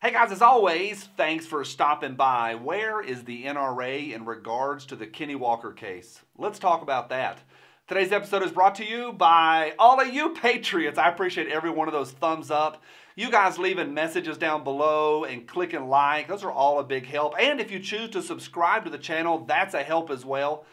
Hey guys, as always, thanks for stopping by. Where is the NRA in regards to the Kenneth Walker case? Let's talk about that. Today's episode is brought to you by all of you Patriots. I appreciate every one of those thumbs up. You guys leaving messages down below and clicking like, those are all a big help. And if you choose to subscribe to the channel, that's a help as well.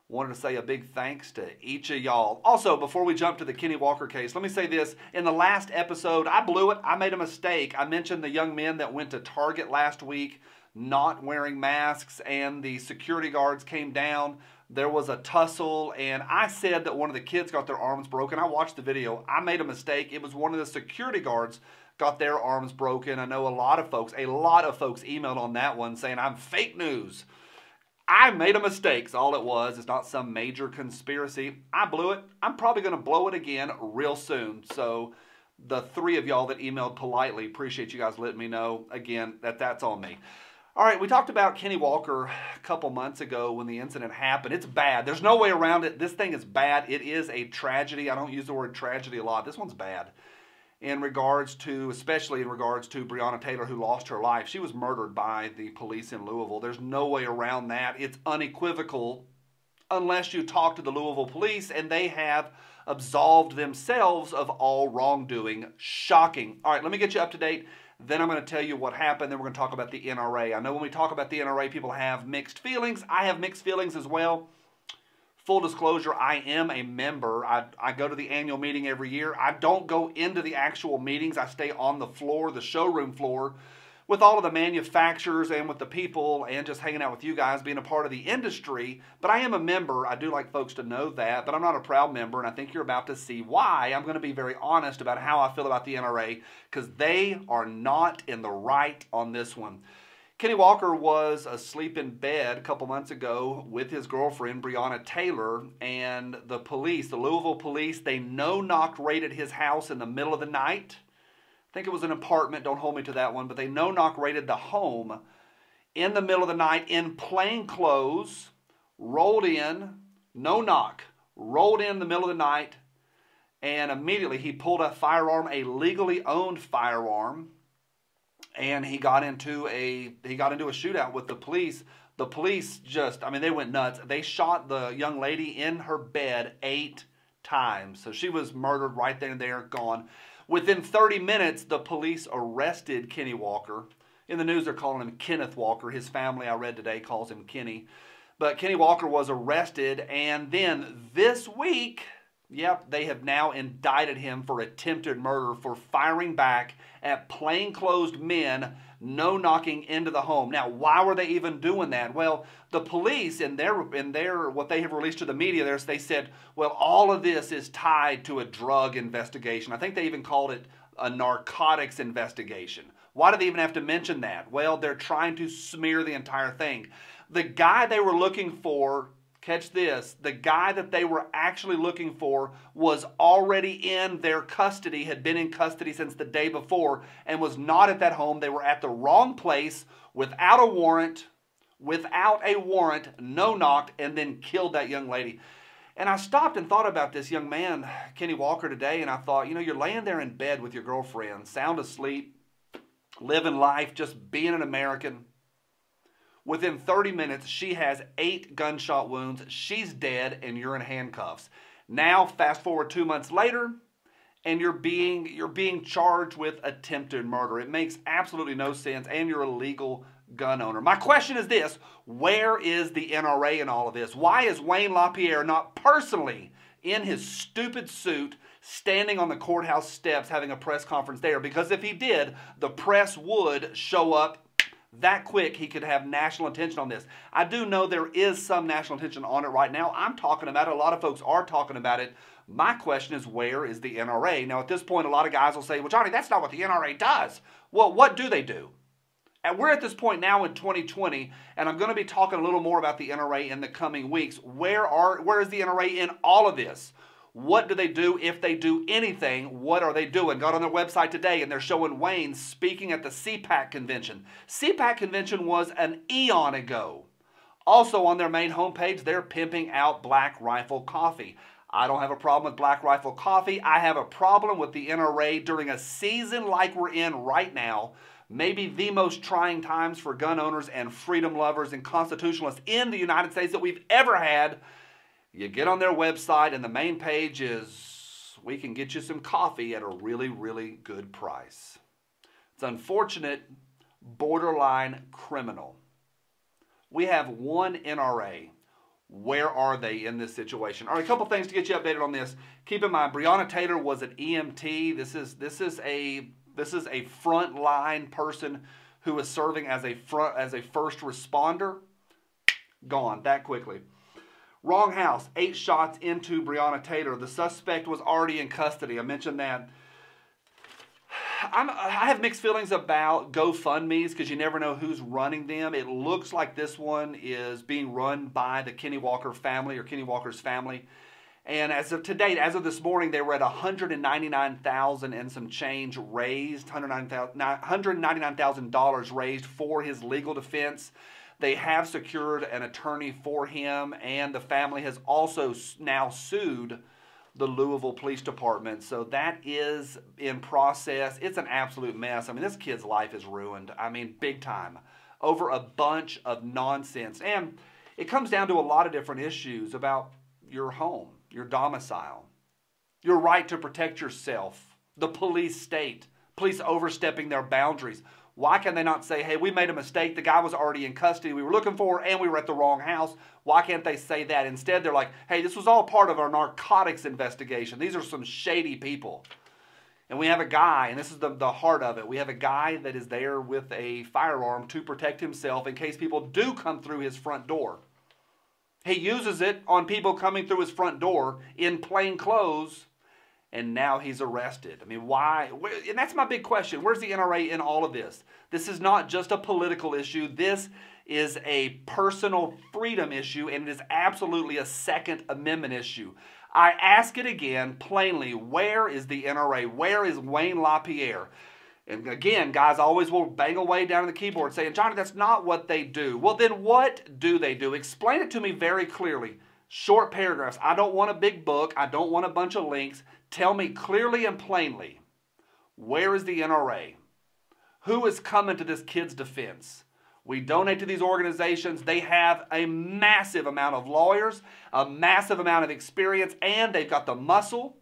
Wanted to say a big thanks to each of y'all. Also, before we jump to the Kenneth Walker case, let me say this. In the last episode, I blew it. I made a mistake. I mentioned the young men that went to Target last week not wearing masks, and the security guards came down. There was a tussle, and I said that one of the kids got their arms broken. I watched the video. I made a mistake. It was one of the security guards got their arms broken. I know a lot of folks emailed on that one saying I'm fake news. I made a mistake, is all it was. It's not some major conspiracy. I blew it. I'm probably going to blow it again real soon. So the three of y'all that emailed politely, appreciate you guys letting me know. Again, that's on me. All right, we talked about Kenneth Walker a couple months ago when the incident happened. It's bad. There's no way around it. This thing is bad. It is a tragedy. I don't use the word tragedy a lot. This one's bad. Especially in regards to Breonna Taylor, who lost her life. She was murdered by the police in Louisville. There's no way around that. It's unequivocal unless you talk to the Louisville police, and they have absolved themselves of all wrongdoing. Shocking. All right, let me get you up to date. Then I'm going to tell you what happened. Then we're going to talk about the NRA. I know when we talk about the NRA, people have mixed feelings. I have mixed feelings as well. Full disclosure, I am a member. I go to the annual meeting every year. I don't go into the actual meetings. I stay on the floor, the showroom floor, with all of the manufacturers and with the people and just hanging out with you guys, being a part of the industry. But I am a member. I do like folks to know that, but I'm not a proud member, and I think you're about to see why. I'm going to be very honest about how I feel about the NRA because they are not in the right on this one. Kenneth Walker was asleep in bed a couple months ago with his girlfriend, Breonna Taylor, and the police, the Louisville police, they no-knock raided his house in the middle of the night. I think it was an apartment, don't hold me to that one, but they no-knock raided the home in the middle of the night in plain clothes, rolled in, no-knock, rolled in the middle of the night, and immediately he pulled a firearm, a legally owned firearm, and he got into a shootout with the police. The police they went nuts. They shot the young lady in her bed 8 times. So she was murdered right then and there, gone. Within 30 minutes, the police arrested Kenneth Walker. In the news, they're calling him Kenneth Walker. His family, I read today, calls him Kenny. But Kenneth Walker was arrested, and then this week, yep, they have now indicted him for attempted murder for firing back at plainclothes men no-knocking into the home. Now, why were they even doing that? Well, the police, in their what they have released to the media, they said, well, all of this is tied to a drug investigation. I think they even called it a narcotics investigation. Why do they even have to mention that? Well, they're trying to smear the entire thing. The guy they were looking for, catch this, the guy that they were actually looking for was already in their custody, had been in custody since the day before, and was not at that home. They were at the wrong place without a warrant, no-knocked, and then killed that young lady. And I stopped and thought about this young man, Kenneth Walker, today, and I thought, you're laying there in bed with your girlfriend, sound asleep, living life, just being an American. Within 30 minutes, she has 8 gunshot wounds. She's dead, and you're in handcuffs. Now, fast forward 2 months later, and you're being charged with attempted murder. It makes absolutely no sense, and you're a legal gun owner. My question is this: where is the NRA in all of this? Why is Wayne LaPierre not personally in his stupid suit standing on the courthouse steps having a press conference there? Because if he did, the press would show up that quick. He could have national attention on this. I do know there is some national attention on it right now. I'm talking about it. A lot of folks are talking about it. My question is, where is the NRA? Now, at this point, a lot of guys will say, well, Johnny, that's not what the NRA does. Well, what do they do? And we're at this point now in 2020, and I'm going to be talking a little more about the NRA in the coming weeks. Where is the NRA in all of this? What do they do? If they do anything, what are they doing? Got on their website today, and they're showing Wayne speaking at the CPAC convention. CPAC convention was an eon ago. Also on their main homepage, they're pimping out Black Rifle Coffee. I don't have a problem with Black Rifle Coffee. I have a problem with the NRA during a season like we're in right now, maybe the most trying times for gun owners and freedom lovers and constitutionalists in the United States that we've ever had. You get on their website and the main page is, we can get you some coffee at a really, really good price. It's unfortunate, borderline criminal. We have one NRA. Where are they in this situation? All right, a couple things to get you updated on this. Keep in mind, Breonna Taylor was an EMT. This is a frontline person who was serving as a first responder. Gone that quickly. Wrong house. 8 shots into Breonna Taylor. The suspect was already in custody. I mentioned that. I have mixed feelings about GoFundMe's because you never know who's running them. It looks like this one is being run by the Kenny Walker family or Kenny Walker's family. And as of today, as of this morning, they were at $199,000 and some change raised, $199,000 raised for his legal defense. They have secured an attorney for him, and the family has also now sued the Louisville Police Department. So that is in process. It's an absolute mess. I mean, this kid's life is ruined. I mean, big time. Over a bunch of nonsense. And it comes down to a lot of different issues about your home, your domicile, your right to protect yourself, the police state, police overstepping their boundaries. Why can they not say, hey, we made a mistake, the guy was already in custody, we were looking for, and we were at the wrong house? Why can't they say that? Instead, they're like, hey, this was all part of our narcotics investigation. These are some shady people. And we have a guy, and this is the heart of it, we have a guy that is there with a firearm to protect himself in case people do come through his front door. He uses it on people coming through his front door in plain clothes, and now he's arrested. I mean, why? And that's my big question. Where's the NRA in all of this? This is not just a political issue. This is a personal freedom issue, and it is absolutely a Second Amendment issue. I ask it again plainly, where is the NRA? Where is Wayne LaPierre? And again, guys always will bang away down on the keyboard saying, Johnny, that's not what they do. Well, then what do they do? Explain it to me very clearly. Short paragraphs. I don't want a big book. I don't want a bunch of links. Tell me clearly and plainly, where is the NRA? Who is coming to this kid's defense? We donate to these organizations. They have a massive amount of lawyers, a massive amount of experience, and they've got the muscle,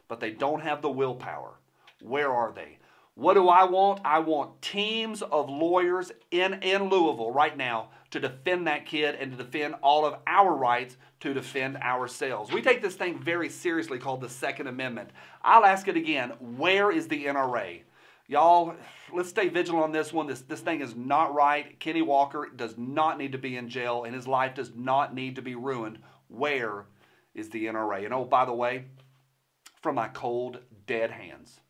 but they don't have the willpower. Where are they? What do I want? I want teams of lawyers in Louisville right now to defend that kid and to defend all of our rights to defend ourselves. We take this thing very seriously called the Second Amendment. I'll ask it again. Where is the NRA? Y'all, let's stay vigilant on this one. This thing is not right. Kenny Walker does not need to be in jail, and his life does not need to be ruined. Where is the NRA? And oh, by the way, from my cold, dead hands,